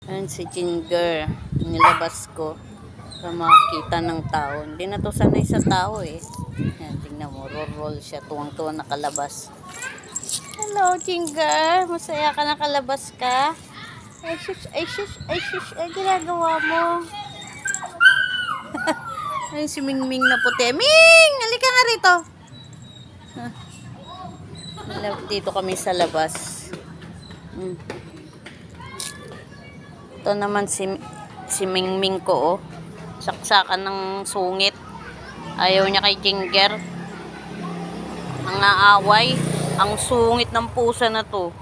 Ayan si Ginger. Nilabas ko para makakita ng tao. Hindi na to sanay sa tao eh. Ayan, tingnan mo. Roll siya. Tuwang-tuwa nakalabas. Hello, Ginger. Masaya ka nakalabas ka? Ay, shush, ay, shush, ay, shush. Ay, ginagawa mo. Ayun si Mingming na puti. Ming! Halika nga rito. Dito kami sa labas. Ito naman si Mingming ko, oh. Saksakan ng sungit. Ayaw niya kay Ginger. Ang aaway. Ang sungit ng pusa na to.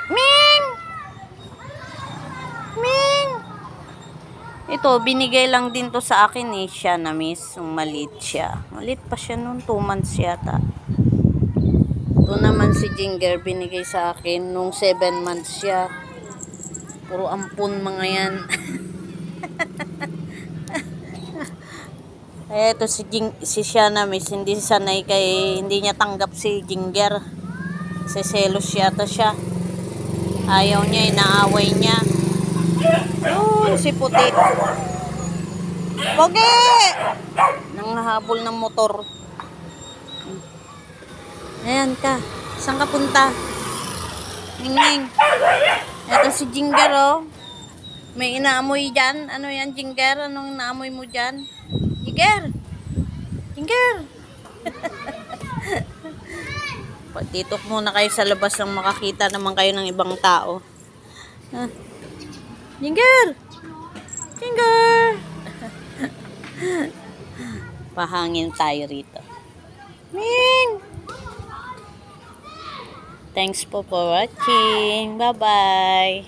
Ming! Ming! Ito, binigay lang din to sa akin eh. Siya na miss. Maliit siya. Maliit pa siya noon. 2 months yata. Ito naman si Ginger. Binigay sa akin nung 7 months siya. Puro ampun mga yan. Eh, ito si Shana Miss, hindi sanay hindi niya tanggap si Ginger. Seselos yata siya. Ayaw niya, inaaway niya. Oh, si puti. Pogi! Nang nahabol ng motor. Ayan ka. Saan ka punta? Ning. Ito si Ginger, oh. May inaamoy dyan. Ano yan, Ginger? Anong inaamoy mo dyan? Ginger! Ginger! Dito muna kayo sa labas nang makakita naman kayo ng ibang tao. Ginger! Ginger! Pahangin tayo rito. Ming! Thanks po for watching. Bye-bye.